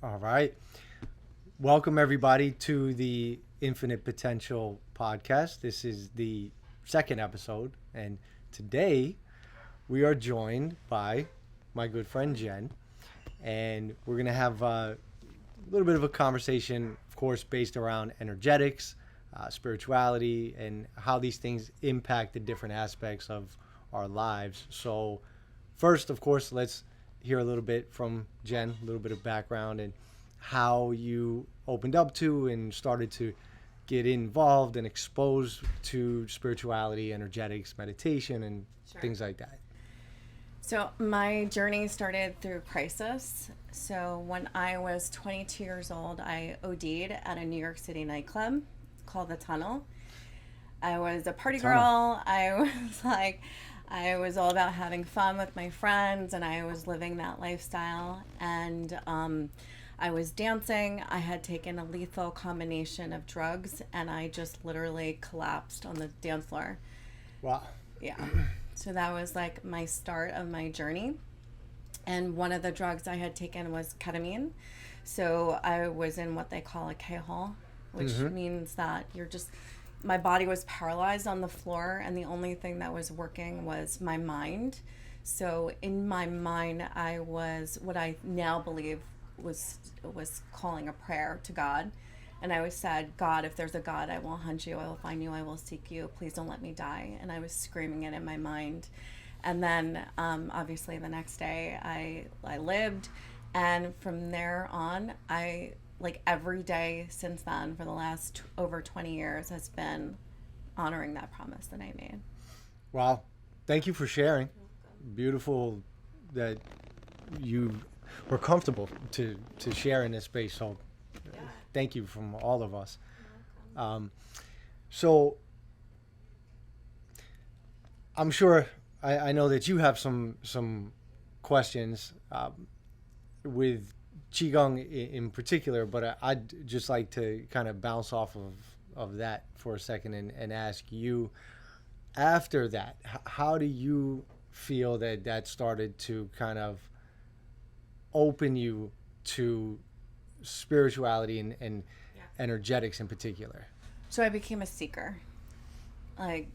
All right. Welcome, everybody, to the Infinite Potential podcast. This is the second episode, and today we are joined by my good friend Jen, and we're going to have a little bit of a conversation, of course, based around energetics, spirituality, and how these things impact the different aspects of our lives. So, first, of course, let's hear a little bit from Jen, a little bit of background and how you opened up to and started to get involved and exposed to spirituality, energetics, meditation, and things like that. So my journey started through crisis. So when I was 22 years old, I OD'd at a New York City nightclub called The Tunnel. I was a party girl. I was all about having fun with my friends, and I was living that lifestyle. And I was dancing. I had taken a lethal combination of drugs, and I just literally collapsed on the dance floor. Wow. Yeah. So that was like my start of my journey. And one of the drugs I had taken was ketamine. So I was in what they call a K-hole, which means that my body was paralyzed on the floor, and the only thing that was working was my mind. So in my mind, I was what I now believe was calling a prayer to God. And I always said, God, if there's a God, I will hunt you, I will find you, I will seek you. Please don't let me die. And I was screaming it in my mind. And then obviously the next day I lived. And from there on, every day since then for the last over 20 years has been honoring that promise that I made. Wow. Thank you for sharing. Beautiful that you were comfortable to share in this space. So thank you from all of us. So I'm sure I know that you have some questions with QiGong in particular, but I'd just like to kind of bounce off of that for a second and ask you, after that, how do you feel that started to kind of open you to spirituality and energetics in particular? So I became a seeker. I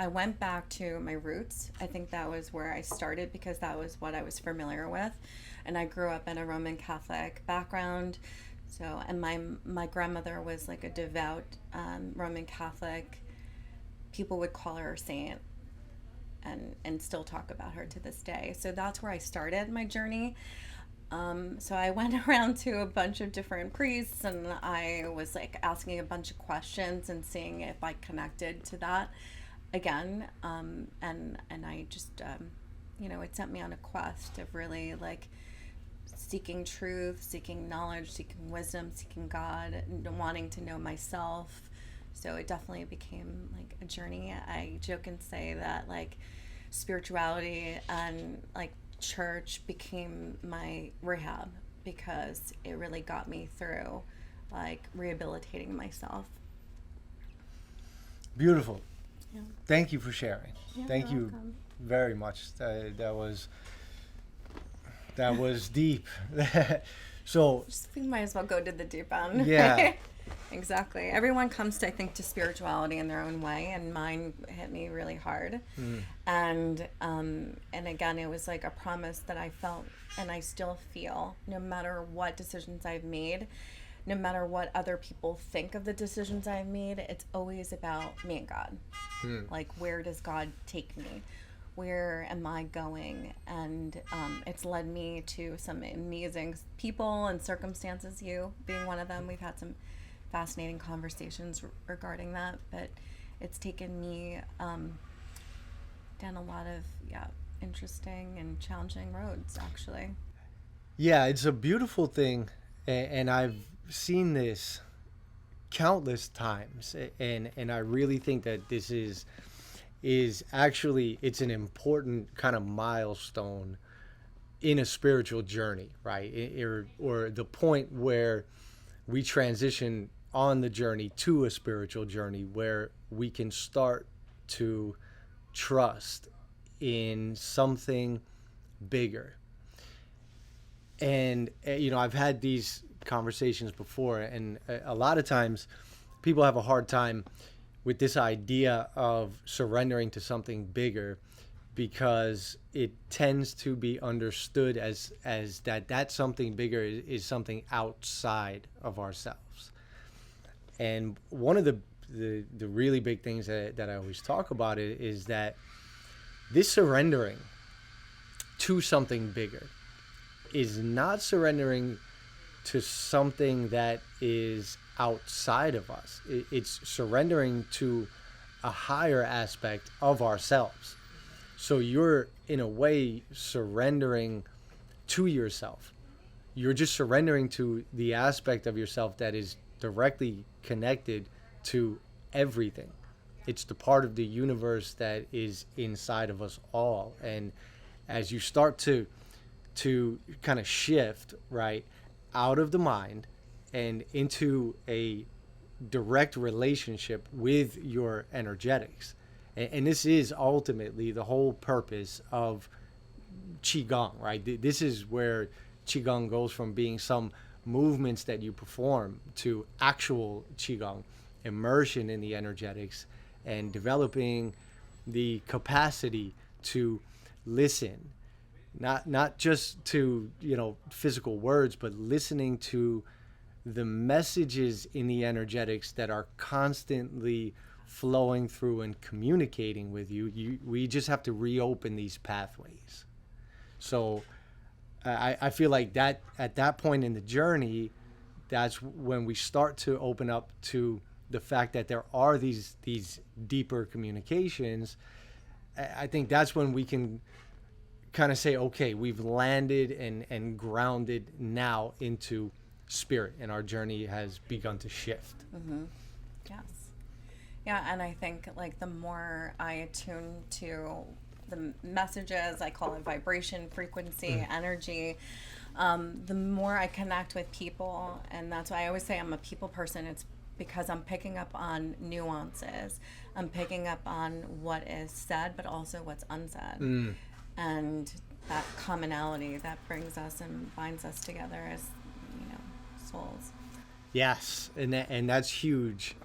went back to my roots. I think that was where I started because that was what I was familiar with. And I grew up in a Roman Catholic background. So, and my grandmother was like a devout Roman Catholic. People would call her a saint and still talk about her to this day. So that's where I started my journey. So I went around to a bunch of different priests, and I was like asking a bunch of questions and seeing if I connected to that again. And I just, it sent me on a quest of really like seeking truth, seeking knowledge, seeking wisdom, seeking God, and wanting to know myself. So it definitely became like a journey. I joke and say that like spirituality and like church became my rehab because it really got me through like rehabilitating myself. Beautiful. Yeah. Thank you for sharing. Yeah, Thank you welcome. very much. That was deep. So We might as well go to the deep end. yeah. Exactly. Everyone comes to, I think, to spirituality in their own way, and mine hit me really hard. And again, it was like a promise that I felt, and I still feel, no matter what decisions I've made, no matter what other people think of the decisions I've made, it's always about me and God. Like, where does God take me? Where am I going? And it's led me to some amazing people and circumstances, you being one of them. We've had some fascinating conversations regarding that, but it's taken me down a lot of interesting and challenging roads, actually. Yeah, it's a beautiful thing, and I've seen this countless times, and I really think that this is actually, it's an important kind of milestone in a spiritual journey, right? Or the point where we transition on the journey to a spiritual journey where we can start to trust in something bigger. And I've had these conversations before, and a lot of times people have a hard time with this idea of surrendering to something bigger, because it tends to be understood as that something bigger is something outside of ourselves. And one of the really big things that I always talk about is that this surrendering to something bigger is not surrendering to something that is outside of us. It's surrendering to a higher aspect of ourselves. So you're, in a way, surrendering to yourself. You're just surrendering to the aspect of yourself that is directly connected to everything. It's the part of the universe that is inside of us all. And as you start to kind of shift, right, out of the mind and into a direct relationship with your energetics. And this is ultimately the whole purpose of QiGong, right? This is where QiGong goes from being some movements that you perform to actual QiGong, immersion in the energetics, and developing the capacity to listen, not just to physical words, but listening to the messages in the energetics that are constantly flowing through and communicating with you. We just have to reopen these pathways. So I feel like that at that point in the journey, that's when we start to open up to the fact that there are these deeper communications. I think that's when we can kind of say, okay, we've landed and grounded now into spirit, and our journey has begun to shift. Mm-hmm. Yes. Yeah, and I think like the more I attune to the messages, I call it vibration, frequency, energy, the more I connect with people. And that's why I always say I'm a people person. It's because I'm picking up on nuances. I'm picking up on what is said, but also what's unsaid. And that commonality that brings us and binds us together as, souls. Yes, and that's huge.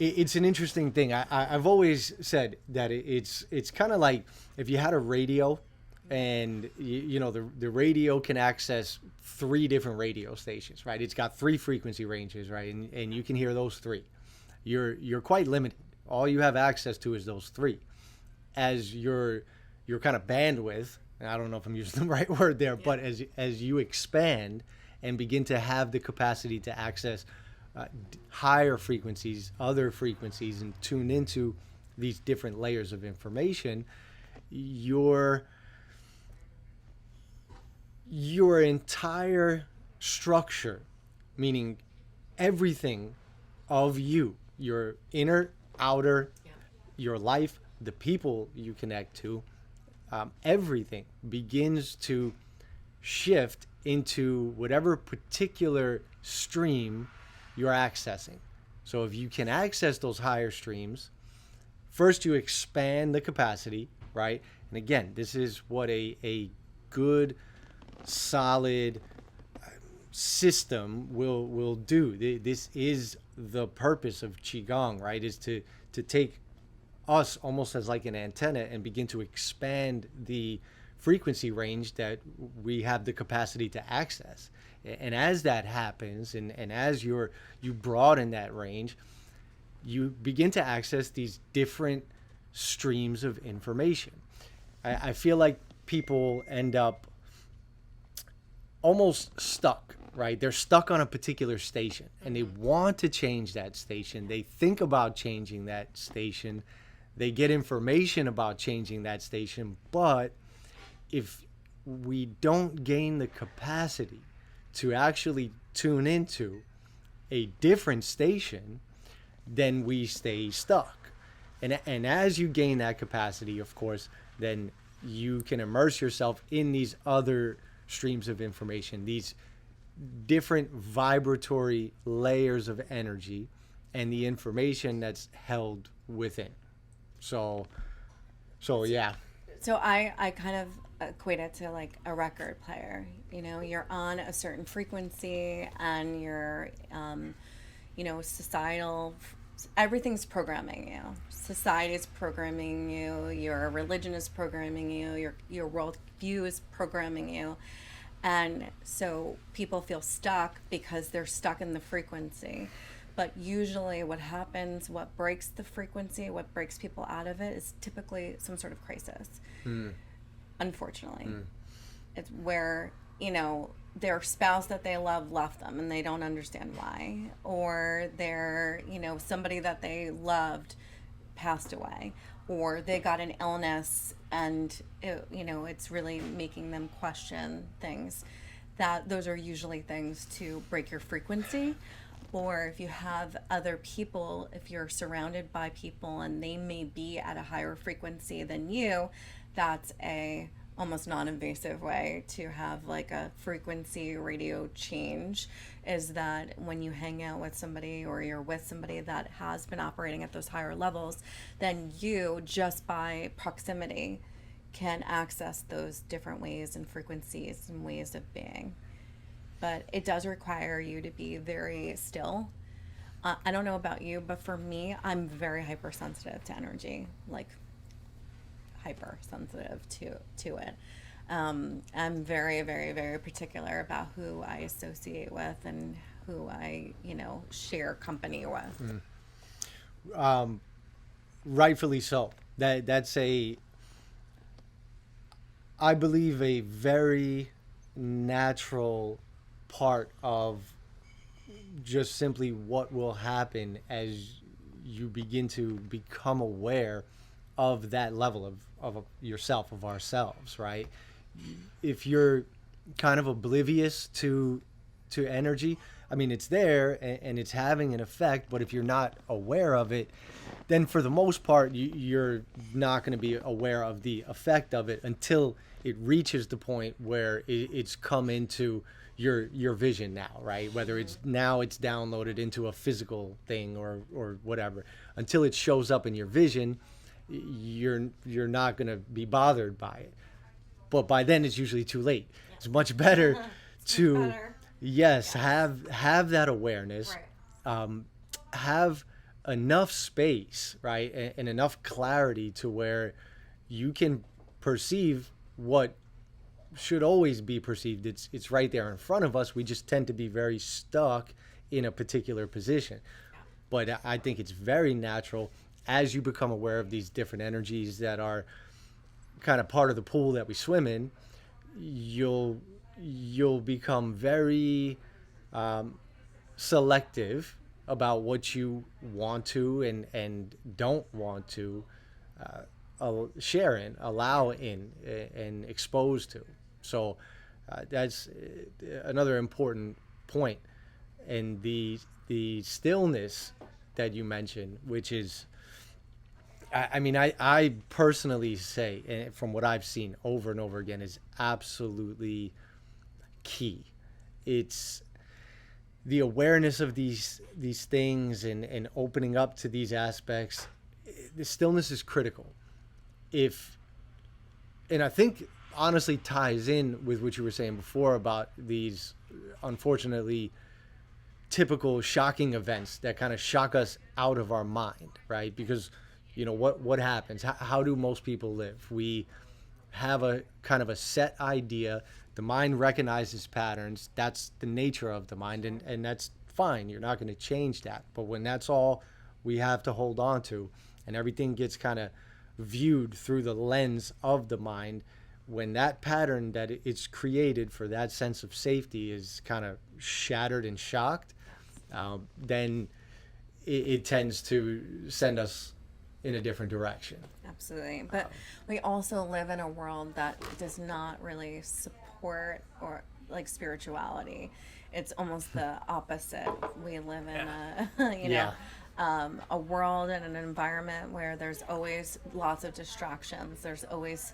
It's an interesting thing. I've always said that it's kind of like if you had a radio, and the radio can access 3 different radio stations, right? It's got 3 frequency ranges, right? And you can hear those 3. You're quite limited. All you have access to is those 3. As your kind of bandwidth, and I don't know if I'm using the right word there, but as you expand and begin to have the capacity to access higher frequencies, other frequencies, and tune into these different layers of information, your entire structure, meaning everything of you, your inner, outer, your life, the people you connect to, everything begins to shift into whatever particular stream you're accessing. So if you can access those higher streams, first you expand the capacity, right? And again, this is what a good, solid system will do. This is the purpose of QiGong, right? Is to take us almost as like an antenna and begin to expand the frequency range that we have the capacity to access. And as that happens, and as you broaden that range, you begin to access these different streams of information. I feel like people end up almost stuck, right? They're stuck on a particular station, and they want to change that station. They think about changing that station. They get information about changing that station, but if we don't gain the capacity to actually tune into a different station, then we stay stuck. And as you gain that capacity, of course, then you can immerse yourself in these other streams of information, these different vibratory layers of energy, and the information that's held within. So yeah. So I kind of equate it to like a record player. You know, you're on a certain frequency, and you're, societal. Everything's programming you. Society is programming you. Your religion is programming you. Your worldview is programming you, and so people feel stuck because they're stuck in the frequency. But usually, what happens, what breaks the frequency, what breaks people out of it, is typically some sort of crisis. Unfortunately, it's where their spouse that they love left them and they don't understand why, or their somebody that they loved passed away, or they got an illness, and it's really making them question things. That those are usually things to break your frequency. Or if you have other people, if you're surrounded by people and they may be at a higher frequency than you, that's a almost non-invasive way to have like a frequency radio change, is that when you hang out with somebody or you're with somebody that has been operating at those higher levels, then you, just by proximity, can access those different ways and frequencies and ways of being. But it does require you to be very still. I don't know about you, but for me, I'm very hypersensitive to energy, like hypersensitive to it. I'm very, very, very particular about who I associate with and who I, share company with. Rightfully so. That's I believe, a very natural part of just simply what will happen as you begin to become aware of that level of yourself, of ourselves, right? If you're kind of oblivious to energy, I mean, it's there and it's having an effect, but if you're not aware of it, then for the most part, you're not going to be aware of the effect of it until it reaches the point where it's come into your vision now, right? Whether it's downloaded into a physical thing or whatever. Until it shows up in your vision, you're not going to be bothered by it. But by then it's usually too late. It's much better to yes, have that awareness, Right. have enough space, right, and enough clarity to where you can perceive what should always be perceived. It's right there in front of us. We just tend to be very stuck in a particular position. But I think it's very natural, as you become aware of these different energies that are kind of part of the pool that we swim in, you'll become very selective about what you want to and don't want to share in, allow in, and expose to. So that's another important point. And the stillness that you mentioned, which is, I mean, I personally say, and from what I've seen over and over again, is absolutely key. It's the awareness of these things and opening up to these aspects. The stillness is critical. And I think honestly ties in with what you were saying before about these, unfortunately, typical shocking events that kind of shock us out of our mind, right? Because what happens? How do most people live? We have a kind of a set idea. The mind recognizes patterns. That's the nature of the mind, and that's fine. You're not going to change that. But when that's all we have to hold on to, and everything gets kind of viewed through the lens of the mind, when that pattern that it's created for that sense of safety is kind of shattered and shocked, then it tends to send us in a different direction. Absolutely. But we also live in a world that does not really support or like spirituality. It's almost the opposite. We live in a world and an environment where there's always lots of distractions. There's always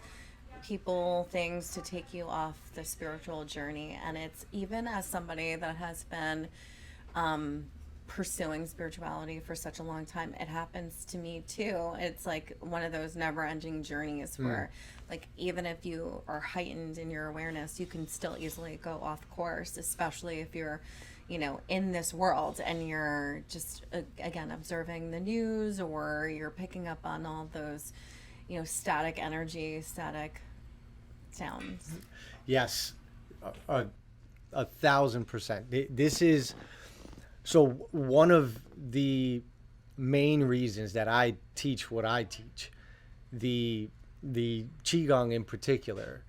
people, things to take you off the spiritual journey. And it's, even as somebody that has been pursuing spirituality for such a long time, it happens to me too. It's like one of those never-ending journeys where, like, even if you are heightened in your awareness, you can still easily go off course, especially if you're, you know, in this world and you're just, again, observing the news, or you're picking up on all those, you know, static energy, static sounds. Yes, 1,000%. This is so one of the main reasons that I teach what I teach, the QiGong in particular.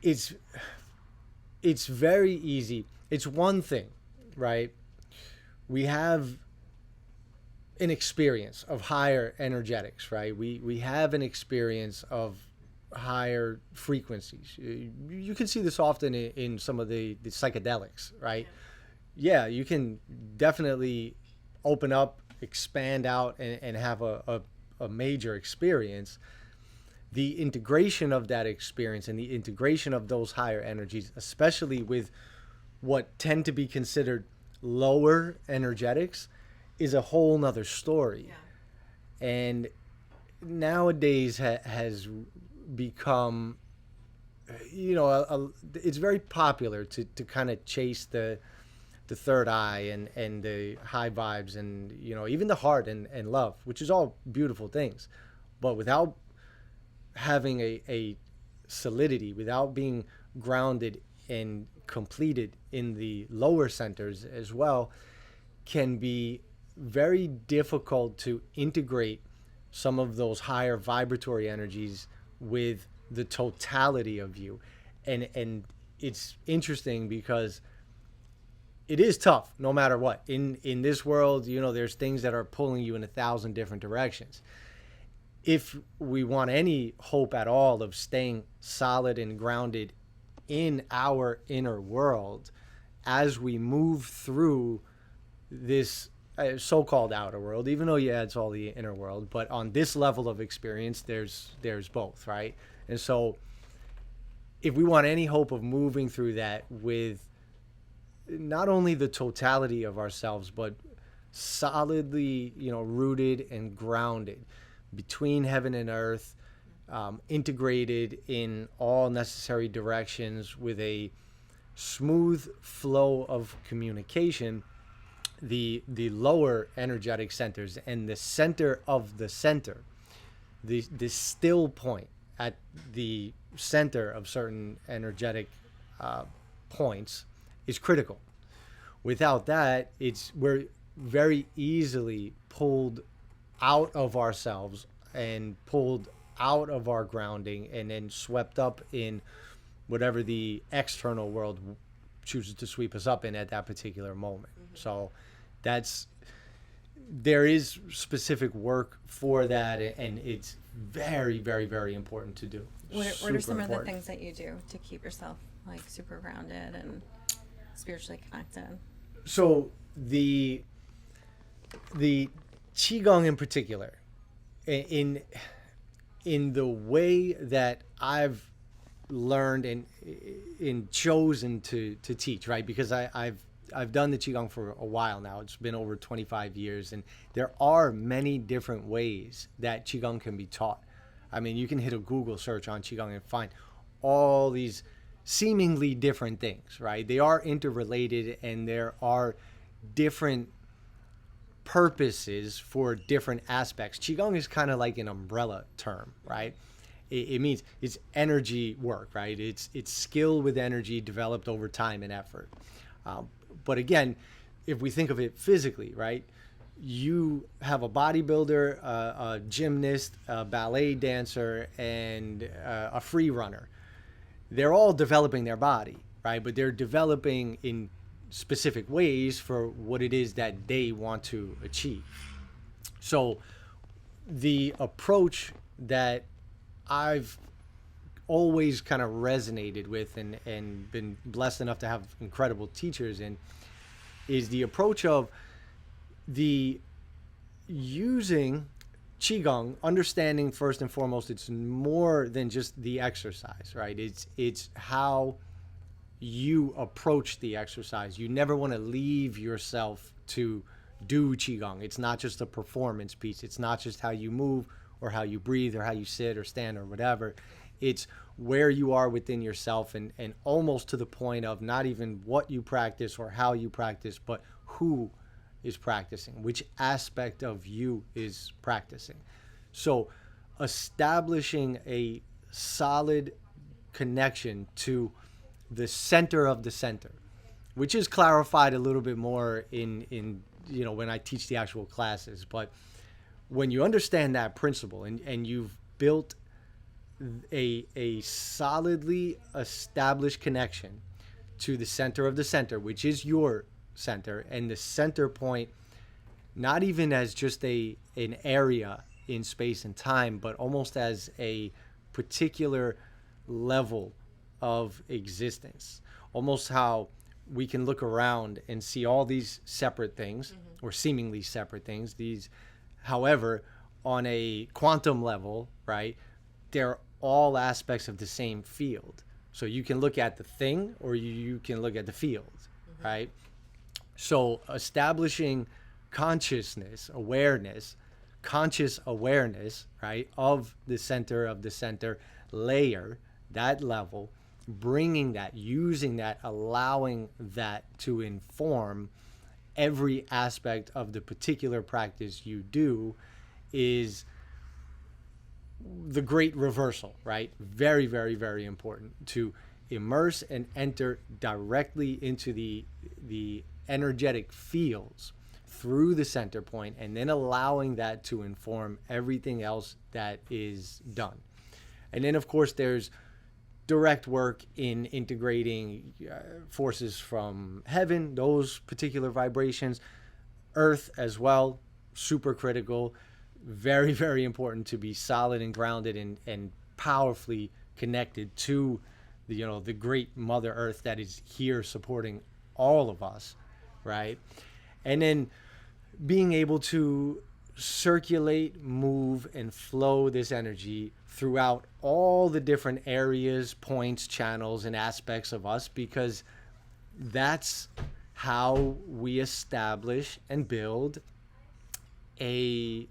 It's very easy. It's one thing, right? We have an experience of higher energetics, right? We have an experience of higher frequencies. You can see this often in some of the psychedelics, right? Yeah, you can definitely open up, expand out, and have a major experience. The integration of that experience and the integration of those higher energies, especially with what tend to be considered lower energetics, is a whole nother story. Yeah. And nowadays has become, you know, it's very popular to kind of chase the third eye and the high vibes and, you know, even the heart and love, which is all beautiful things, but without having a solidity, without being grounded and completed in the lower centers as well, can be very difficult to integrate some of those higher vibratory energies with the totality of you. And it's interesting because it is tough no matter what. In this world, you know, there's things that are pulling you in 1,000 different directions. If we want any hope at all of staying solid and grounded in our inner world as we move through this so-called outer world, even though, yeah, it's all the inner world, but on this level of experience, there's both, right? And so if we want any hope of moving through that with not only the totality of ourselves, but solidly, you know, rooted and grounded between heaven and earth, integrated in all necessary directions with a smooth flow of communication, the lower energetic centers and the center of the center, the still point at the center of certain energetic points is critical. Without that, we're very easily pulled out of ourselves and pulled out of our grounding and then swept up in whatever the external world chooses to sweep us up in at that particular moment. Mm-hmm. So there is specific work for that, and it's very, very, very important to do. What are some of the things that you do to keep yourself like super grounded and spiritually connected? So the QiGong in particular, in the way that I've learned and chosen to teach, right? Because I've done the QiGong for a while now. It's been over 25 years, and there are many different ways that QiGong can be taught. I mean, you can hit a Google search on QiGong and find all these seemingly different things, right? They are interrelated, and there are different purposes for different aspects. QiGong is kind of like an umbrella term, right? It means it's energy work, right? It's skill with energy developed over time and effort. But again, if we think of it physically, right? You have a bodybuilder, a gymnast, a ballet dancer, and a free runner. They're all developing their body, right? But they're developing in specific ways for what it is that they want to achieve. So the approach that I've always kind of resonated with and been blessed enough to have incredible teachers in is the approach of the using QiGong, understanding first and foremost it's more than just the exercise, right? It's how you approach the exercise. You never want to leave yourself to do qigong. It's not just a performance piece. It's not just how you move or how you breathe or how you sit or stand or whatever. It's where you are within yourself, and almost to the point of not even what you practice or how you practice, but who is practicing, which aspect of you is practicing. So establishing a solid connection to the center of the center, which is clarified a little bit more in when I teach the actual classes. But when you understand that principle and you've built a solidly established connection to the center of the center, which is your center, and the center point, not even as just an area in space and time, but almost as a particular level of existence. Almost how we can look around and see all these separate things, or seemingly separate things. These, however, on a quantum level, right, they're all aspects of the same field. So you can look at the thing, or you can look at the field, right? So establishing conscious awareness, right, of the center layer, that level, bringing that, using that, allowing that to inform every aspect of the particular practice you do, is the great reversal, right? Very, very, very important to immerse and enter directly into the energetic fields through the center point, and then allowing that to inform everything else that is done. And then, of course, there's direct work in integrating forces from heaven, those particular vibrations, earth as well, super critical. Very, very important to be solid and grounded and powerfully connected to the great Mother Earth that is here supporting all of us, right? And then being able to circulate, move, and flow this energy throughout all the different areas, points, channels, and aspects of us, because that's how we establish and build a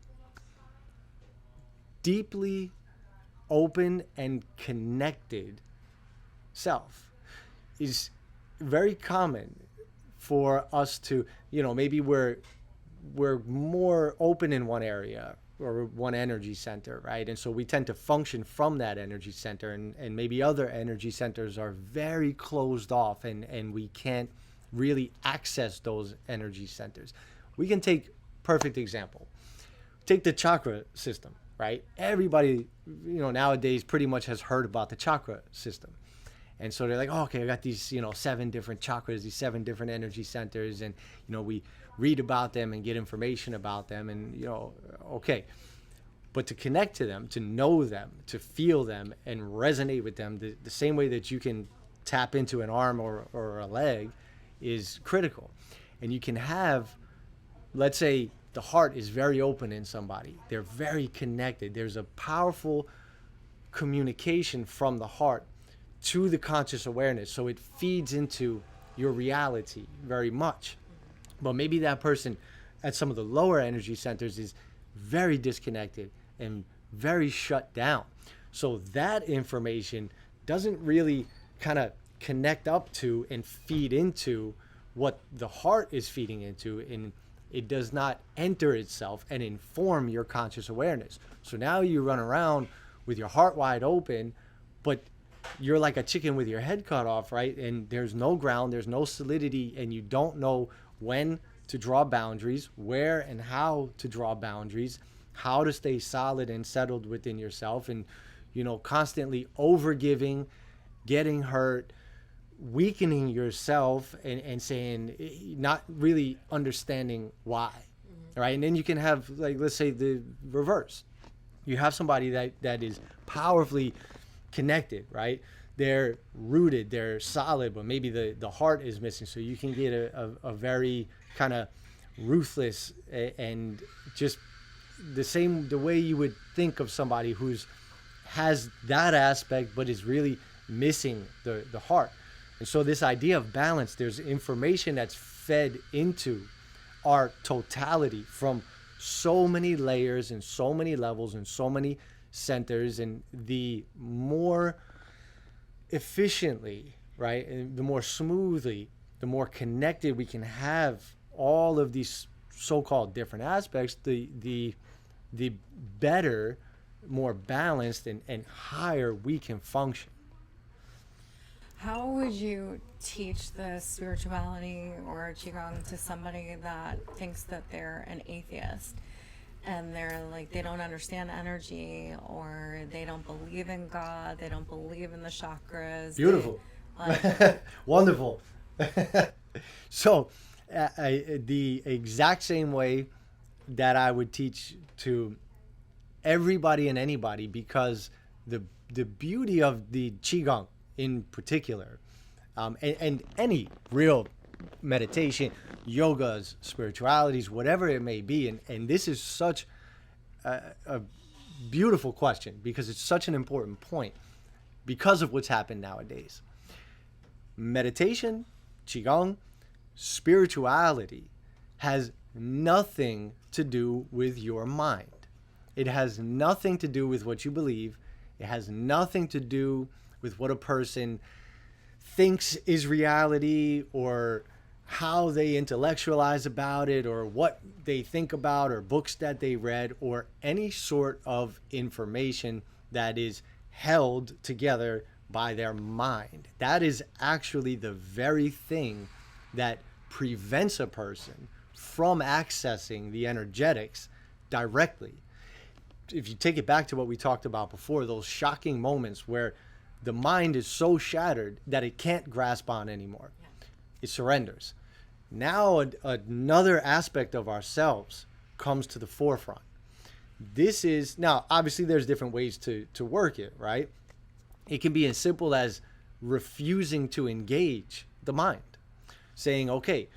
deeply open and connected self. Is very common for us to, maybe we're more open in one area or one energy center, right? And so we tend to function from that energy center, and maybe other energy centers are very closed off, and we can't really access those energy centers. We can take perfect example. Take the chakra system, right? Everybody, nowadays pretty much has heard about the chakra system. And so they're like, oh, okay, I got these, 7 different chakras, these 7 different energy centers, and, we read about them and get information about them, and, okay. But to connect to them, to know them, to feel them and resonate with them, the same way that you can tap into an arm or a leg, is critical. And you can have, let's say, the heart is very open in somebody. They're very connected. There's a powerful communication from the heart to the conscious awareness. So it feeds into your reality very much. But maybe that person at some of the lower energy centers is very disconnected and very shut down. So that information doesn't really kind of connect up to and feed into what the heart is feeding into, and it does not enter itself and inform your conscious awareness. So now you run around with your heart wide open, but you're like a chicken with your head cut off, right? And there's no ground, there's no solidity, and you don't know when to draw boundaries, where and how to draw boundaries, how to stay solid and settled within yourself, and, constantly overgiving, getting hurt, weakening yourself, and saying, not really understanding why, right? And then you can have, like, let's say the reverse. You have somebody that is powerfully connected, right? They're rooted, they're solid, but maybe the heart is missing. So you can get a very kind of ruthless and just the way you would think of somebody who's has that aspect but is really missing the heart. And so this idea of balance, there's information that's fed into our totality from so many layers and so many levels and so many centers, and the more efficiently, right, and the more smoothly, the more connected we can have all of these so-called different aspects, the better, more balanced, and higher we can function. How would you teach the spirituality or qigong to somebody that thinks that they're an atheist and they're like they don't understand energy, or they don't believe in God, they don't believe in the chakras? Beautiful. Wonderful. So the exact same way that I would teach to everybody and anybody, because the beauty of the qigong in particular, and any real meditation, yogas, spiritualities, whatever it may be, and this is such a beautiful question, because it's such an important point because of what's happened nowadays. Meditation, qigong, spirituality has nothing to do with your mind. It has nothing to do with what you believe. It has nothing to do with what a person thinks is reality, or how they intellectualize about it, or what they think about, or books that they read, or any sort of information that is held together by their mind. That is actually the very thing that prevents a person from accessing the energetics directly. If you take it back to what we talked about before, those shocking moments where the mind is so shattered that it can't grasp on anymore, it surrenders. Now another aspect of ourselves comes to the forefront. This is, now obviously there's different ways to work it, right? It can be as simple as refusing to engage the mind, saying, okay,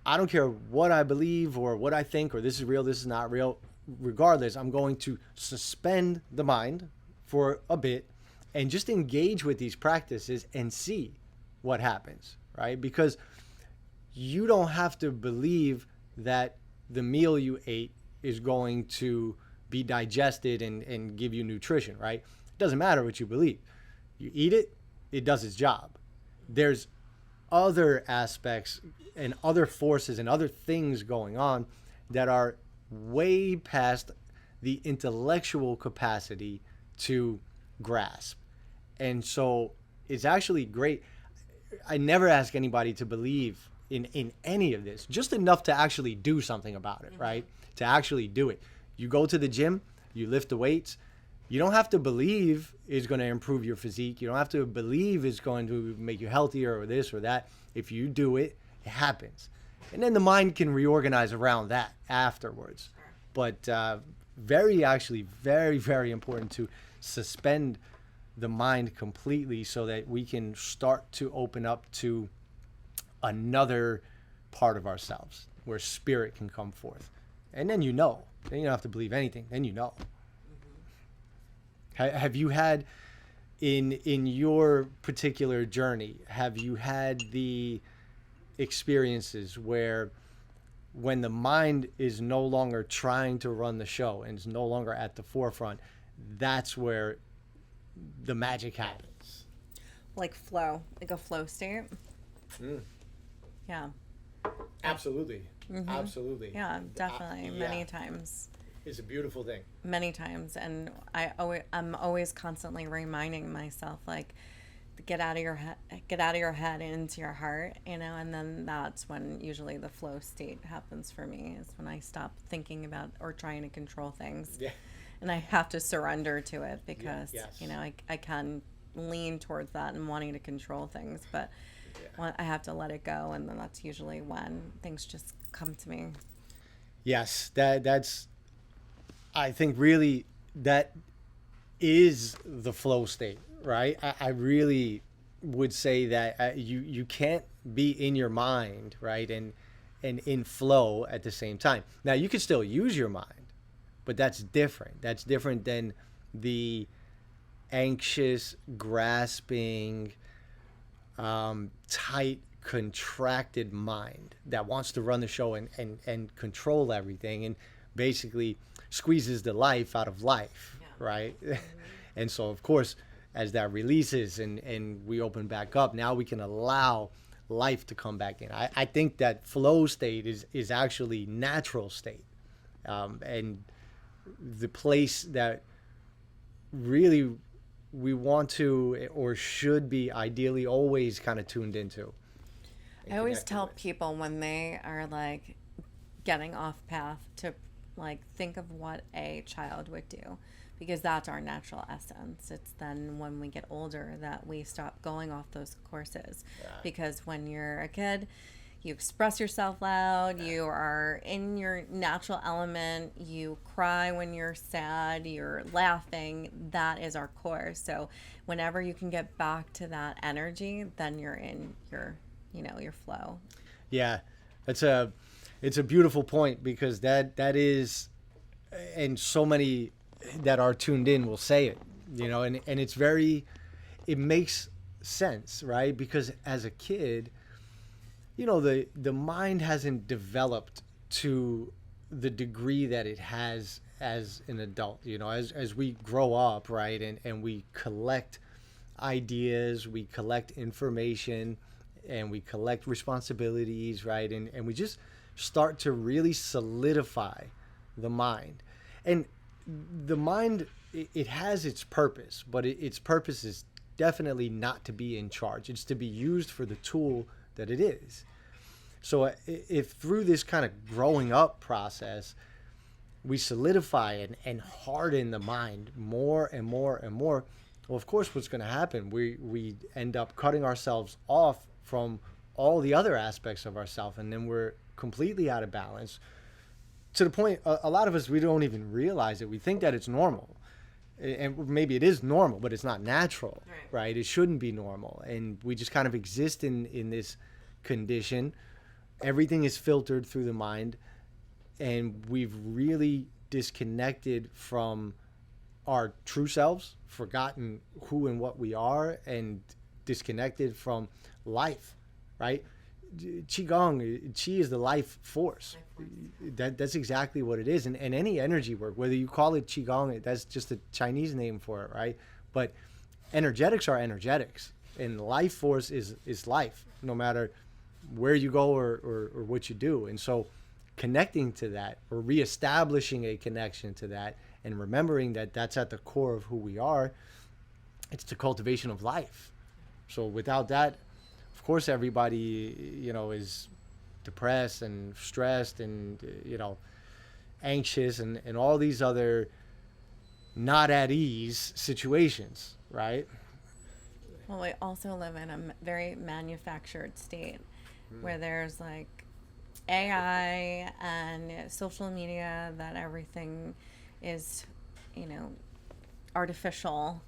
I don't care what I believe or what I think, or this is real, this is not real. Regardless, I'm going to suspend the mind for a bit and just engage with these practices and see what happens, right? Because you don't have to believe that the meal you ate is going to be digested and give you nutrition, right? It doesn't matter what you believe. You eat it, it does its job. There's other aspects and other forces and other things going on that are way past the intellectual capacity to grasp. And so it's actually great. I never ask anybody to believe in any of this, just enough to actually do something about it, right? To actually do it. You go to the gym, you lift the weights. You don't have to believe it's going to improve your physique. You don't have to believe it's going to make you healthier or this or that. If you do it, it happens. And then the mind can reorganize around that afterwards. But very important to suspend the mind completely so that we can start to open up to another part of ourselves where spirit can come forth. And then then you don't have to believe anything, then you know. Have you had, in your particular journey, have you had the experiences where when the mind is no longer trying to run the show and is no longer at the forefront, that's where the magic happens? Like flow, like a flow state. Yeah. Absolutely. Absolutely. Yeah, definitely. Many times. It's a beautiful thing. Many times. And I'm always constantly reminding myself, like, get out of your head into your heart, and then that's when usually the flow state happens for me, is when I stop thinking about or trying to control things. Yeah. And I have to surrender to it, because Yes. I can lean towards that and wanting to control things, but I have to let it go, and then that's usually when things just come to me. Yes, that's, I think really that is the flow state, right? I really would say that you can't be in your mind, right, and in flow at the same time. Now, you can still use your mind, but that's different. That's different than the anxious, grasping, tight contracted mind that wants to run the show and control everything, and basically squeezes the life out of life, right? And so, of course, as that releases and we open back up, now we can allow life to come back in. I think that flow state is actually natural state, and the place that really we want to or should be ideally always kind of tuned into. I always tell people when they are like getting off path to like think of what a child would do, because that's our natural essence. It's then when we get older that we stop going off those courses. Because when you're a kid, you express yourself loud, you are in your natural element, you cry when you're sad, you're laughing. That is our core. So whenever you can get back to that energy, then you're in your, your flow. Yeah, it's a beautiful point, because that is, and so many that are tuned in will say it, and it makes sense, right? Because as a kid, the mind hasn't developed to the degree that it has as an adult. As we grow up, right, and we collect ideas, we collect information, and we collect responsibilities, right, and we just start to really solidify the mind. And the mind, it has its purpose, but its purpose is definitely not to be in charge. It's to be used for the tool that it is. So if through this kind of growing up process, we solidify and harden the mind more and more and more, well, of course, what's going to happen? We end up cutting ourselves off from all the other aspects of ourselves, and then we're completely out of balance, to the point a lot of us, we don't even realize it. We think that it's normal, and maybe it is normal, but it's not natural, right? It shouldn't be normal, and we just kind of exist in this condition. Everything is filtered through the mind, and we've really disconnected from our true selves, forgotten who and what we are, and disconnected from life, right? QiGong, Qi is the life force. That's exactly what it is. And any energy work, whether you call it QiGong, that's just a Chinese name for it, right? But energetics are energetics, and life force is life, no matter where you go or what you do. And so connecting to that, or reestablishing a connection to that, and remembering that that's at the core of who we are, it's the cultivation of life. So without that, of course, everybody, is depressed and stressed and, anxious and all these other not at ease situations, right? Well, we also live in a very manufactured state where there's like AI and social media, that everything is, artificial.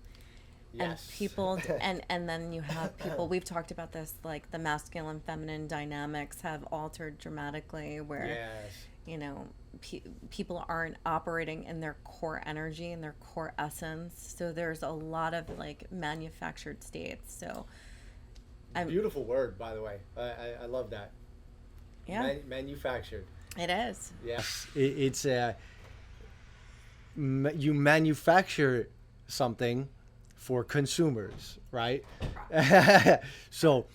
Yes. And people, and then you have people, we've talked about this, like the masculine feminine dynamics have altered dramatically, where, people aren't operating in their core energy and their core essence. So there's a lot of like manufactured states. So beautiful word, by the way. I love that. Yeah. Manufactured. It is. Yes. It's you manufacture something for consumers, right? So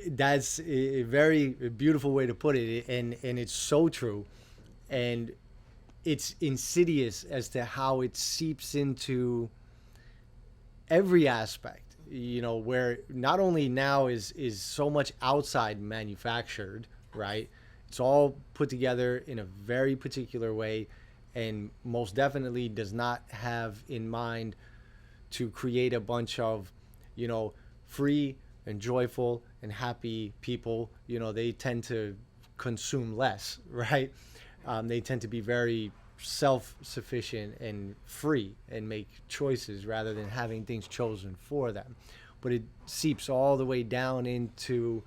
that's a very beautiful way to put it, and it's so true, and it's insidious as to how it seeps into every aspect, where not only now is so much outside manufactured, right? It's all put together in a very particular way, and most definitely does not have in mind to create a bunch of, free and joyful and happy people. They tend to consume less, right? They tend to be very self-sufficient and free and make choices rather than having things chosen for them. But it seeps all the way down into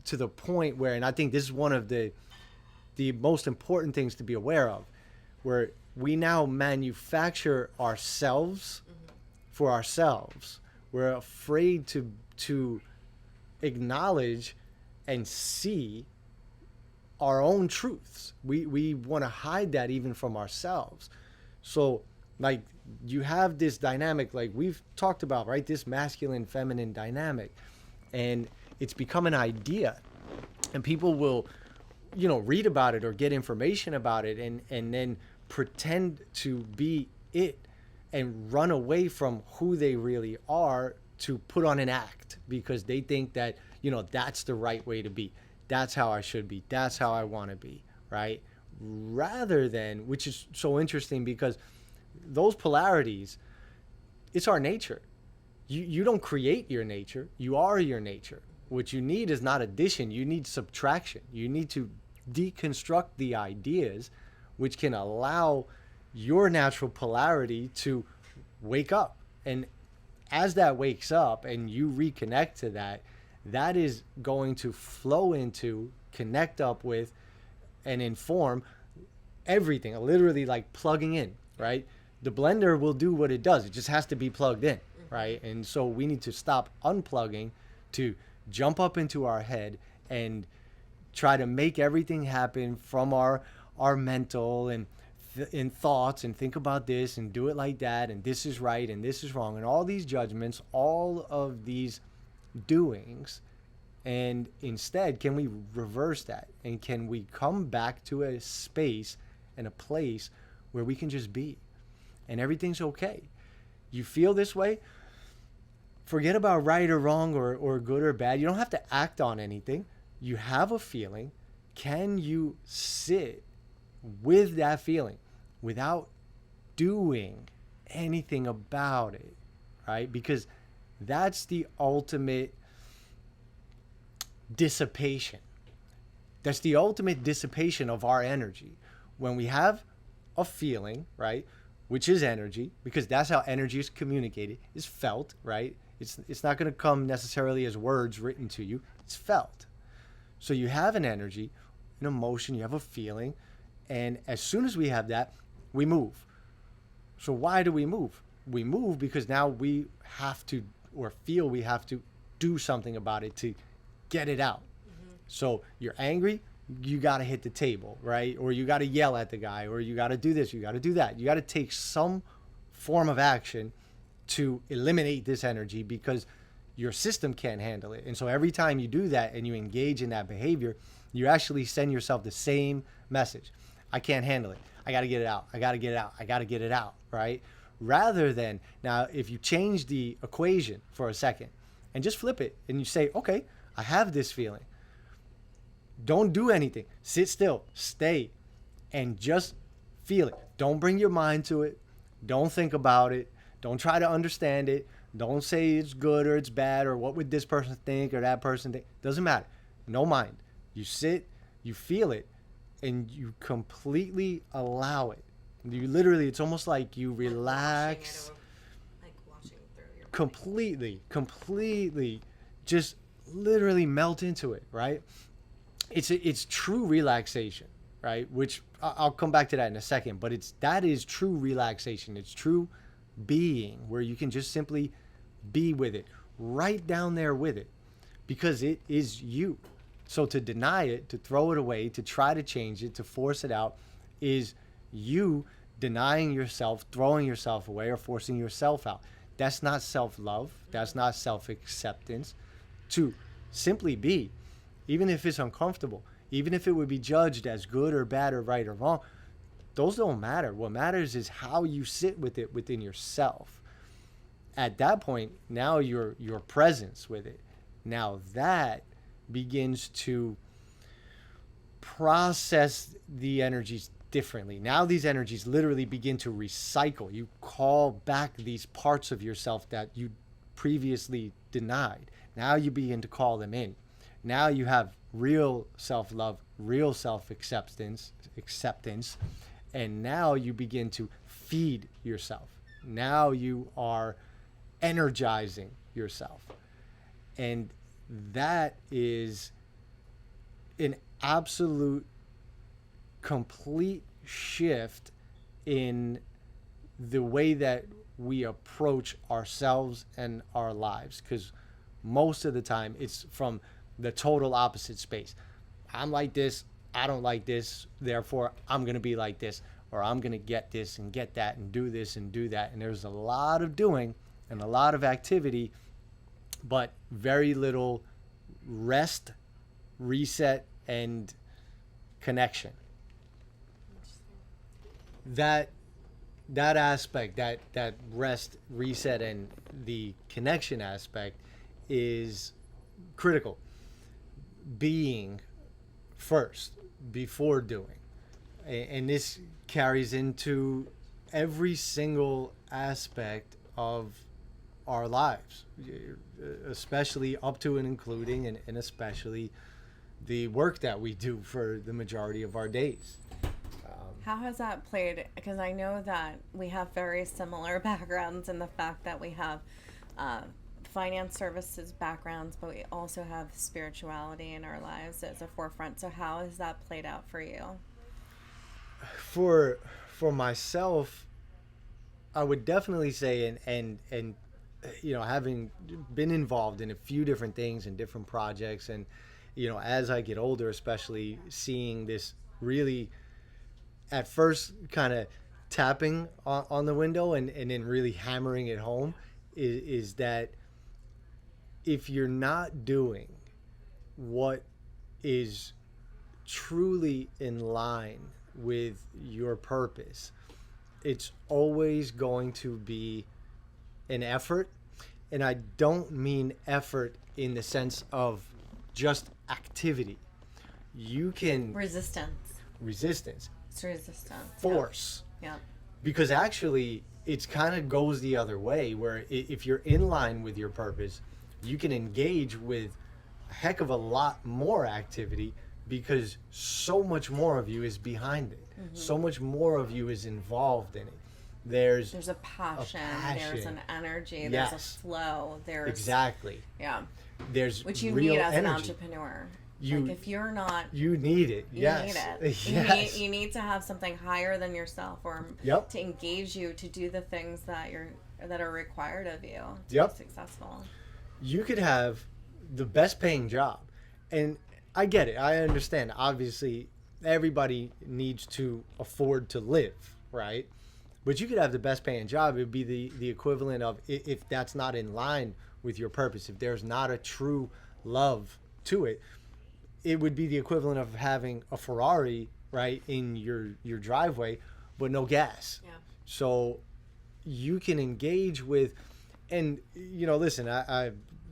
to the point where, and I think this is one of the most important things to be aware of, where we now manufacture ourselves for ourselves. We're afraid to acknowledge and see our own truths. We want to hide that even from ourselves. So like you have this dynamic like we've talked about, right? This masculine feminine dynamic, and it's become an idea, and people will read about it or get information about it and then pretend to be it and run away from who they really are to put on an act because they think that that's the right way to be, that's how I should be, that's how I want to be, right? Rather than, which is so interesting because those polarities, it's our nature. You don't create your nature, you are your nature. What you need is not addition, you need subtraction. You need to deconstruct the ideas which can allow your natural polarity to wake up. And as that wakes up and you reconnect to that, that is going to flow into, connect up with, and inform everything. Literally like plugging in, right? The blender will do what it does. It just has to be plugged in, right? And so we need to stop unplugging to jump up into our head and try to make everything happen from our mental and in thoughts and think about this and do it like that and this is right and this is wrong and all these judgments, all of these doings. And instead, can we reverse that? And can we come back to a space and a place where we can just be and everything's okay? You feel this way? Forget about right or wrong or good or bad. You don't have to act on anything. You have a feeling. Can you sit with that feeling without doing anything about it, right? Because that's the ultimate dissipation. That's the ultimate dissipation of our energy. When we have a feeling, right, which is energy, because that's how energy is communicated, is felt, right? It's not going to come necessarily as words written to you. It's felt. So you have an energy, an emotion, you have a feeling, and as soon as we have that, we move. So why do we move? We move because now we have to, or feel we have to do something about it to get it out. Mm-hmm. So you're angry, you got to hit the table, right? Or you got to yell at the guy, or you got to do this, you got to do that. You got to take some form of action to eliminate this energy because your system can't handle it. And so every time you do that and you engage in that behavior, you actually send yourself the same message. I can't handle it. I got to get it out. I got to get it out. I got to get it out, right? Rather than, now if you change the equation for a second and just flip it and you say, okay, I have this feeling. Don't do anything. Sit still, stay, and just feel it. Don't bring your mind to it. Don't think about it. Don't try to understand it. Don't say it's good or it's bad or what would this person think or that person think. Doesn't matter. No mind. You sit, you feel it, and you completely allow it. You literally, it's almost like you relax. Like washing through your body. Completely, just literally melt into it, right? It's true relaxation, right? Which I'll come back to that in a second, but that is true relaxation. It's true being, where you can just simply be with it, right down there with it, because it is you. So to deny it, to throw it away, to try to change it, to force it out, is you denying yourself, throwing yourself away, or forcing yourself out. That's not self-love. That's not self-acceptance. To simply be, even if it's uncomfortable, even if it would be judged as good or bad or right or wrong, those don't matter. What matters is how you sit with it within yourself. At that point, now your presence with it, now that begins to process the energies differently. Now these energies literally begin to recycle. You call back these parts of yourself that you previously denied. Now you begin to call them in. Now you have real self-love, real self-acceptance, and now you begin to feed yourself. Now you are energizing yourself. And that is an absolute complete shift in the way that we approach ourselves and our lives. Because most of the time it's from the total opposite space. I'm like this, I don't like this, therefore I'm going to be like this, or I'm going to get this and get that and do this and do that. And there's a lot of doing and a lot of activity, but very little rest, reset, and connection. That aspect, that rest, reset, and the connection aspect is critical. Being first before doing. And this carries into every single aspect of our lives, especially up to and including and especially the work that we do for the majority of our days. How has that played? Because I know that we have very similar backgrounds in the fact that we have finance services backgrounds, but we also have spirituality in our lives as a forefront. So how has that played out for you? For myself, I would definitely say, and having been involved in a few different things and different projects, and as I get older, especially seeing this really at first kind of tapping on the window and then really hammering it home is that if you're not doing what is truly in line with your purpose, it's always going to be an effort. And I don't mean effort in the sense of just activity. You can resistance, it's resistance, force. Yeah. Because actually it's kind of goes the other way, where if you're in line with your purpose, you can engage with a heck of a lot more activity because so much more of you is behind it. Mm-hmm. So much more of you is involved in it. There's a passion, there's an energy, yes. There's a flow, there's exactly. Yeah. There's which you real need as energy. An entrepreneur. Like if you're not, you need it. You yes. need it. Yes. You need to have something higher than yourself, or yep. to engage you to do the things that are required of you to yep. be successful. You could have the best paying job, and I get it. I understand. Obviously, everybody needs to afford to live, right? But you could have the best paying job. It would be the equivalent of, if that's not in line with your purpose, if there's not a true love to it, it would be the equivalent of having a Ferrari, right, in your driveway, but no gas. Yeah. So you can engage with, and listen,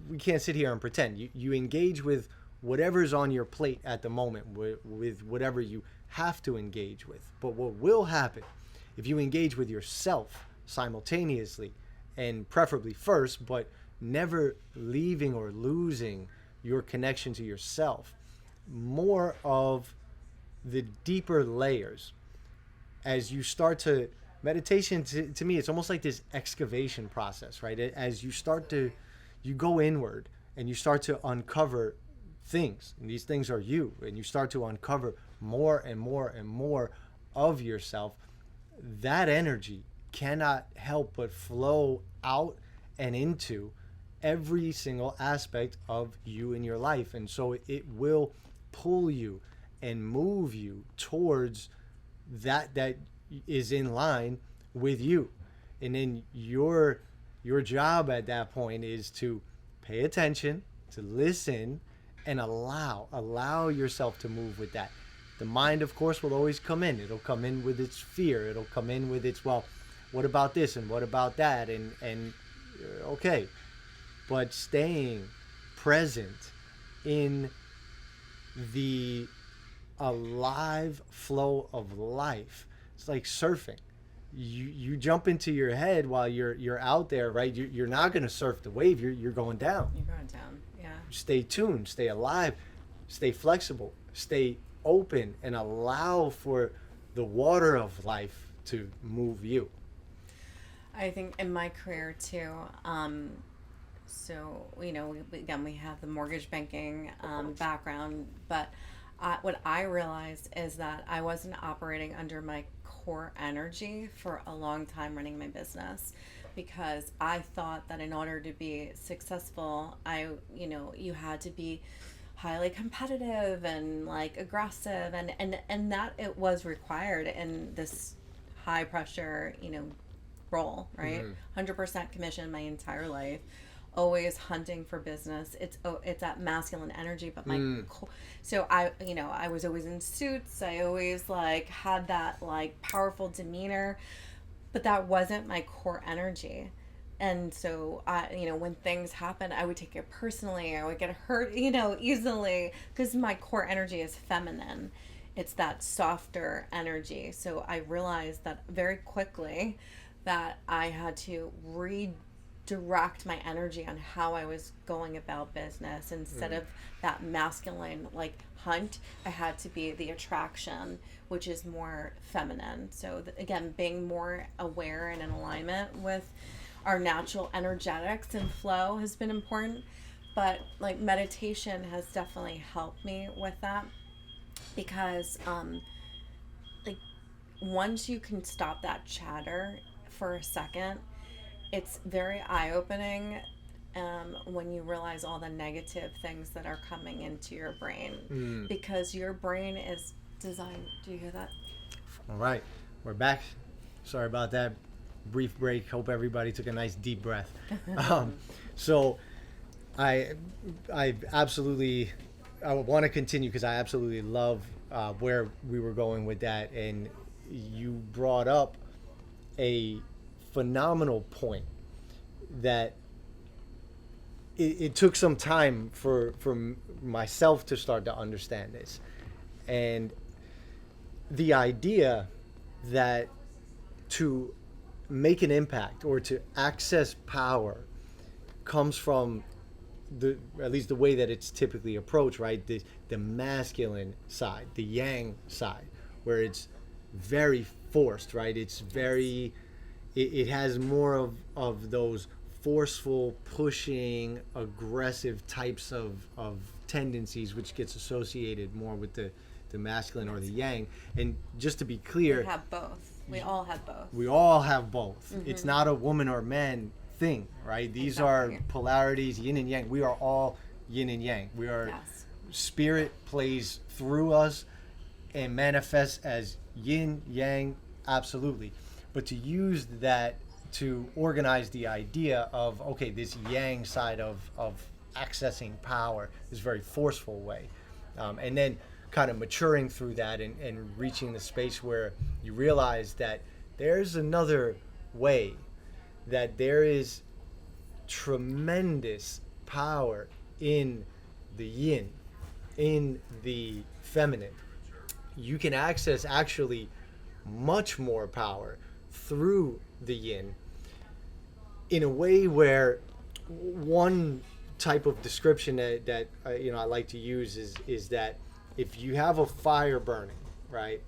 we can't sit here and pretend. You engage with whatever's on your plate at the moment, with whatever you have to engage with. But what will happen if you engage with yourself simultaneously, and preferably first, but never leaving or losing your connection to yourself, more of the deeper layers, as you start to meditation, to me, it's almost like this excavation process, right? As you go inward and you start to uncover things, and these things are you, and you start to uncover more and more and more of yourself, that energy cannot help but flow out and into every single aspect of you in your life. And so it will pull you and move you towards that is in line with you. And then your job at that point is to pay attention, to listen, and allow yourself to move with that. The mind, of course, will always come in. It'll come in with its fear. It'll come in with its, well, what about this and what about that? And okay. But staying present in the alive flow of life. It's like surfing. You jump into your head while you're out there, right? You're not going to surf the wave. You're going down. You're going down, yeah. Stay tuned, stay alive, stay flexible, stay open, and allow for the water of life to move you. I think in my career too, so we have the mortgage banking background, but what I realized is that I wasn't operating under my core energy for a long time running my business, because I thought that in order to be successful, you had to be highly competitive and like aggressive, and that it was required in this high pressure, role, right? 100% commission my entire life, always hunting for business. It's that masculine energy, but so I was always in suits. I always like had that like powerful demeanor, but that wasn't my core energy. And so when things happen, I would take it personally. I would get hurt, easily, because my core energy is feminine. It's that softer energy. So I realized that very quickly that I had to redirect my energy on how I was going about business. Instead of that masculine like hunt, I had to be the attraction, which is more feminine. So again, being more aware and in alignment with our natural energetics and flow has been important. But like meditation has definitely helped me with that, because like once you can stop that chatter for a second, it's very eye-opening, when you realize all the negative things that are coming into your brain, because your brain is designed. Do you hear that? All right, we're back. Sorry about that brief break. Hope everybody took a nice deep breath. So I absolutely, I want to continue because I absolutely love where we were going with that, and you brought up a phenomenal point that it took some time for myself to start to understand this, and the idea that to make an impact or to access power comes from at least the way that it's typically approached, right? The masculine side, the yang side, where it's very forced, right? It's very, it has more of those forceful, pushing, aggressive types of tendencies, which gets associated more with the masculine or the yang. And just to be clear, We have both. We all have both. we all have both. It's not a woman or man thing, right? These are polarities, yin and yang. We are all yin and yang. We are, Yes. spirit plays through us and manifests as yin, yang, absolutely. But to use that to organize the idea of, okay, this yang side of accessing power, this very forceful way. And then kind of maturing through that and reaching the space where you realize that there's another way, that there is tremendous power in the yin, in the feminine. You can access actually much more power through the yin in a way where one type of description that I like to use is that if you have a fire burning, right,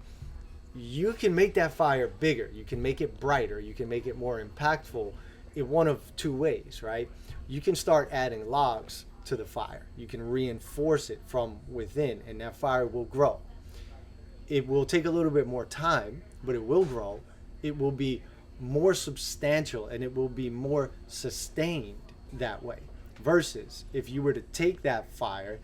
you can make that fire bigger, you can make it brighter, you can make it more impactful in one of two ways, right? You can start adding logs to the fire. You can reinforce it from within, and that fire will grow. It will take a little bit more time, but it will grow. It will be more substantial, and it will be more sustained that way. Versus if you were to take that fire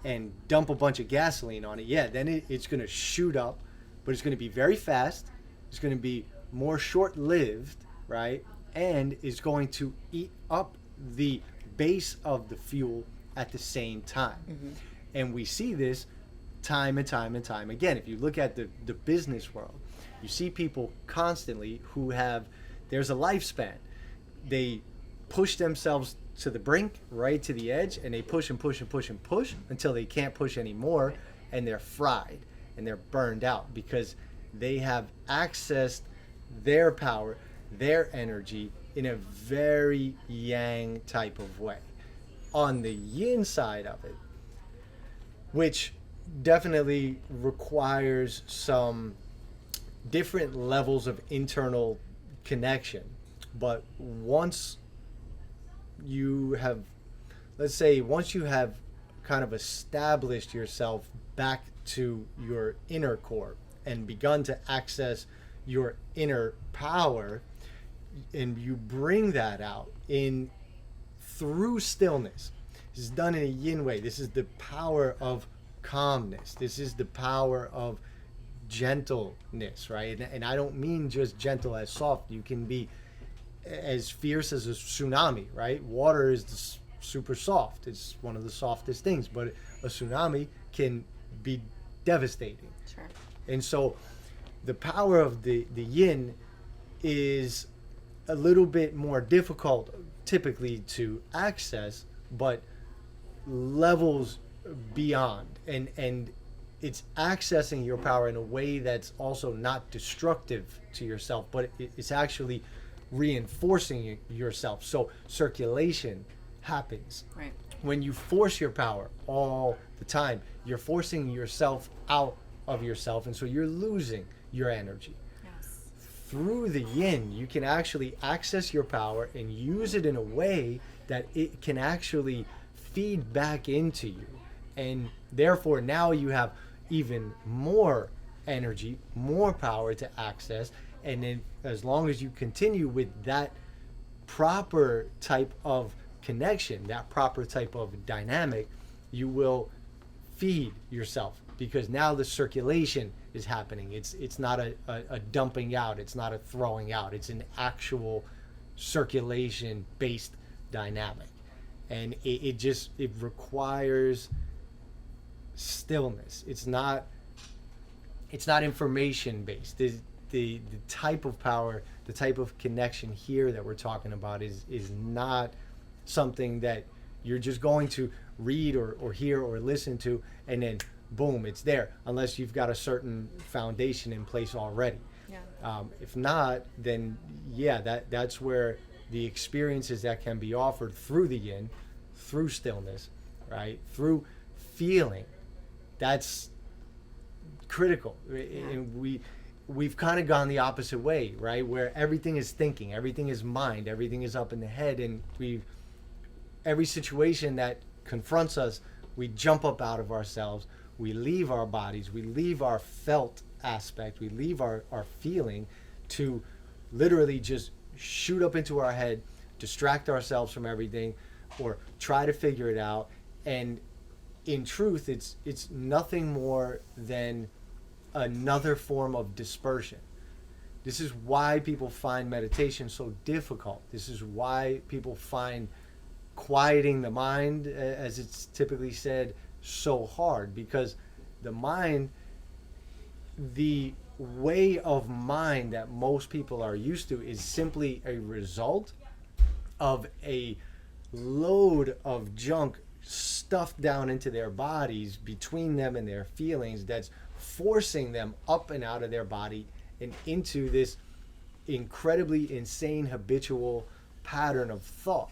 and dump a bunch of gasoline on it, then it's going to shoot up, but it's going to be very fast. It's going to be more short-lived, right? And is going to eat up the base of the fuel at the same time. And we see this time and time and time again. If you look at the business world, you see people constantly who there's a lifespan. They push themselves to the brink, right to the edge, and they push and push and push and push until they can't push anymore, and they're fried and they're burned out because they have accessed their power, their energy in a very yang type of way. On the yin side of it, which definitely requires some different levels of internal connection, but once you have kind of established yourself back to your inner core and begun to access your inner power, and you bring that out in through stillness. This is done in a yin way. This is the power of calmness. This is the power of gentleness, right? And I don't mean just gentle as soft. You can be as fierce as a tsunami, right? Water is super soft. It's one of the softest things, but a tsunami can be devastating. Sure. And so the power of the yin is a little bit more difficult typically to access, but levels beyond. And it's accessing your power in a way that's also not destructive to yourself, but it's actually reinforcing yourself. So circulation happens. Right. When you force your power all the time, you're forcing yourself out of yourself, and so you're losing your energy. Yes. Through the yin, you can actually access your power and use it in a way that it can actually feed back into you. And therefore, now you have even more energy, more power to access. And then, as long as you continue with that proper type of connection, that proper type of dynamic, you will feed yourself, because now the circulation is happening. It's not a dumping out, it's not a throwing out, it's an actual circulation based dynamic. And it requires stillness. It's not information based. The type of power, the type of connection here that we're talking about is not something that you're just going to read or hear or listen to and then boom, it's there, unless you've got a certain foundation in place already. Yeah. If not, then yeah, that's where the experiences that can be offered through the yin, through stillness, right, through feeling, that's critical. Yeah. And we've kind of gone the opposite way, right, where everything is thinking, everything is mind, everything is up in the head, and every situation that confronts us, we jump up out of ourselves, we leave our bodies, we leave our felt aspect, we leave our feeling to literally just shoot up into our head, distract ourselves from everything, or try to figure it out. And in truth, it's nothing more than another form of dispersion. This is why people find meditation so difficult. This is why people find quieting the mind, as it's typically said, so hard, because the mind, the way of mind that most people are used to, is simply a result of a load of junk stuffed down into their bodies, between them and their feelings, that's forcing them up and out of their body and into this incredibly insane habitual pattern of thought.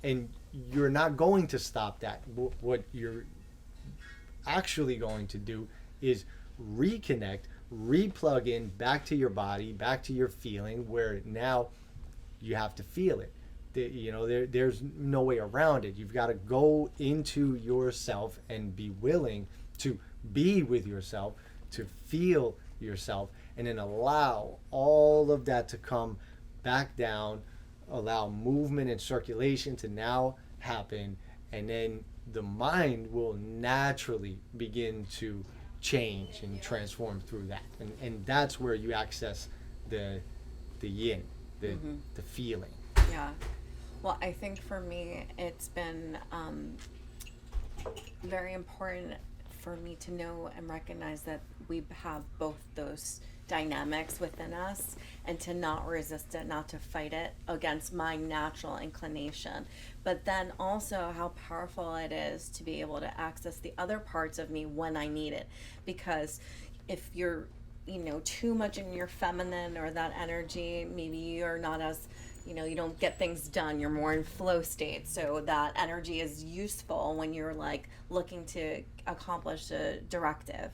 And you're not going to stop that. What you're actually going to do is reconnect, replug in back to your body, back to your feeling, where now you have to feel it. There's no way around it. You've got to go into yourself and be willing to be with yourself, to feel yourself, and then allow all of that to come back down, allow movement and circulation to now happen, and then the mind will naturally begin to change and transform through that. And that's where you access the yin, the feeling. Yeah. Well, I think for me, it's been very important for me to know and recognize that we have both those dynamics within us, and to not resist it, not to fight it against my natural inclination. But then also how powerful it is to be able to access the other parts of me when I need it. Because if you're, too much in your feminine or that energy, maybe you're not as, you don't get things done. You're more in flow state. So that energy is useful when you're like looking to accomplish a directive.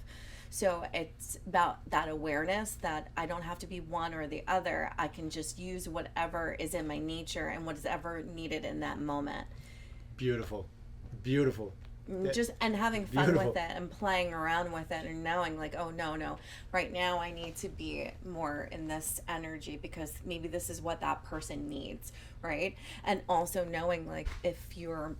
So it's about that awareness that I don't have to be one or the other. I can just use whatever is in my nature and what is ever needed in that moment. Beautiful. Beautiful. just and having fun Beautiful. with it and playing around with it and knowing like, oh no, right now I need to be more in this energy because maybe this is what that person needs, right? And also knowing like if you're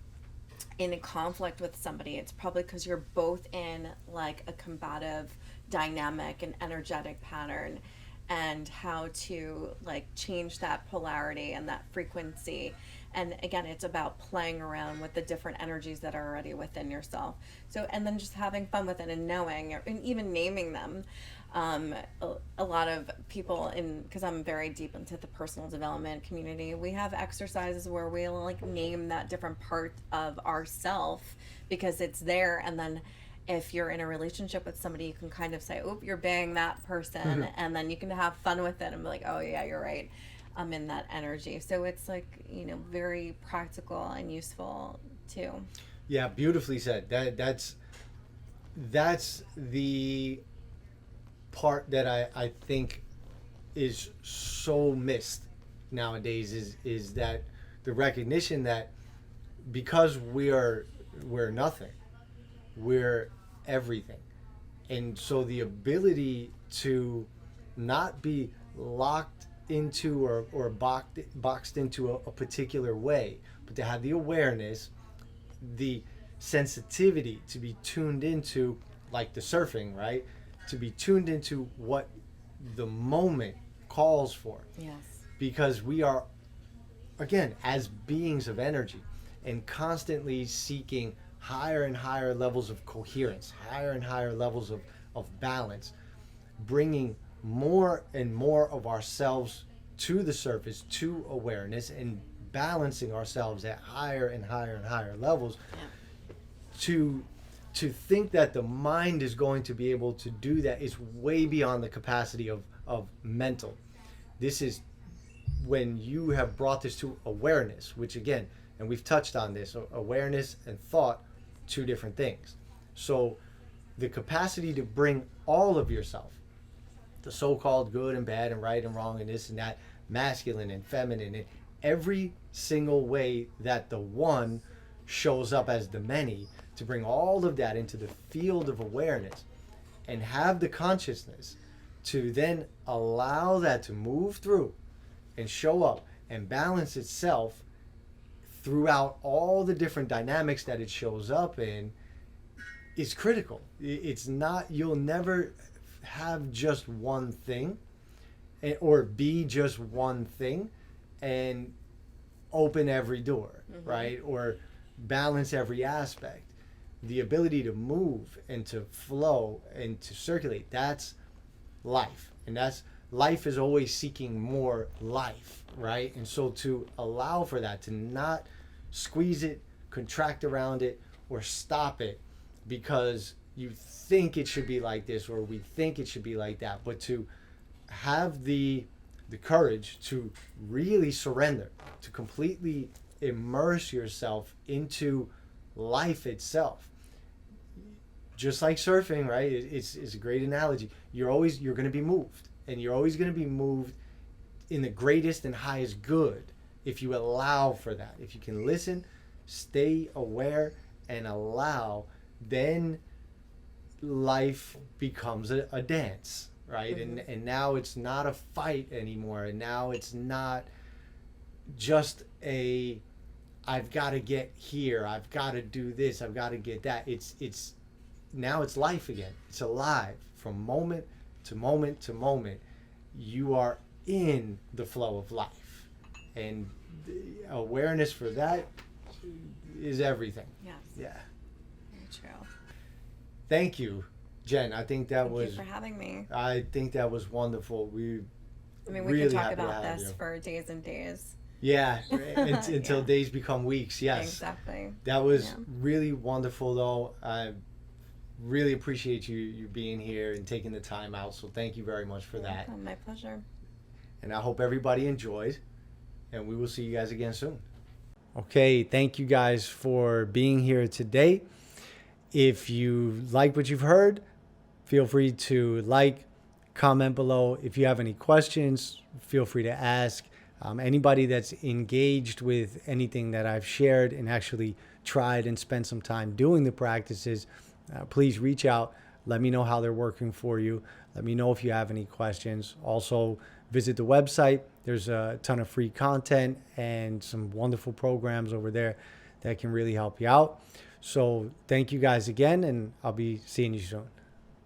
in a conflict with somebody, it's probably because you're both in like a combative dynamic and energetic pattern, and how to like change that polarity and that frequency. And again, it's about playing around with the different energies that are already within yourself. So, and then just having fun with it and knowing and even naming them. A lot of people because I'm very deep into the personal development community, we have exercises where we'll like name that different part of ourself because it's there. And then if you're in a relationship with somebody, you can kind of say, oh, you're being that person. And then you can have fun with it and be like, oh yeah, you're right, I'm in that energy. So it's like, very practical and useful too. Yeah, beautifully said. That's the part that I think is so missed nowadays is that the recognition that because we're nothing, we're everything. And so the ability to not be locked into or boxed into a particular way, but to have the awareness, the sensitivity to be tuned into, like the surfing, right? To be tuned into what the moment calls for. Yes. Because we are, again, as beings of energy and constantly seeking higher and higher levels of coherence, higher and higher levels of balance, bringing more and more of ourselves to the surface, to awareness, and balancing ourselves at higher and higher and higher levels. Yeah. To think that the mind is going to be able to do that is way beyond the capacity of mental. This is when you have brought this to awareness, which again, and we've touched on this, awareness and thought, two different things. So the capacity to bring all of yourself, the so-called good and bad and right and wrong and this and that, masculine and feminine, in every single way that the one shows up as the many, to bring all of that into the field of awareness and have the consciousness to then allow that to move through and show up and balance itself throughout all the different dynamics that it shows up in is critical. It's not, you'll never have just one thing or be just one thing and open every door, right? Or balance every aspect. The ability to move and to flow and to circulate, that's life. And that's, life is always seeking more life, right? And so to allow for that, to not squeeze it, contract around it, or stop it because you think it should be like this or we think it should be like that, but to have the courage to really surrender, to completely immerse yourself into life itself. Just like surfing, right? It's a great analogy. You're going to be moved, and you're always going to be moved in the greatest and highest good if you allow for that. If you can listen, stay aware, and allow, then life becomes a dance, right? And now it's not a fight anymore, and now it's not just I've got to get here, I've got to do this, I've got to get that. It's now it's life again. It's alive from moment to moment to moment. You are in the flow of life, and the awareness for that is everything. Yes. Yeah. Very true. Thank you, Jen. I think that Thank was. you for having me. I think that was wonderful. We we could talk about this for days and days. Yeah, until days become weeks. Yes, exactly. That was really wonderful, though. I really appreciate you being here and taking the time out. So thank you very much for that. My pleasure. And I hope everybody enjoyed. And we will see you guys again soon. Okay, thank you guys for being here today. If you like what you've heard, feel free to comment below. If you have any questions, feel free to ask. Anybody that's engaged with anything that I've shared and actually tried and spent some time doing the practices, please reach out. Let me know how they're working for you. Let me know if you have any questions. Also, visit the website. There's a ton of free content and some wonderful programs over there that can really help you out. So thank you guys again, and I'll be seeing you soon.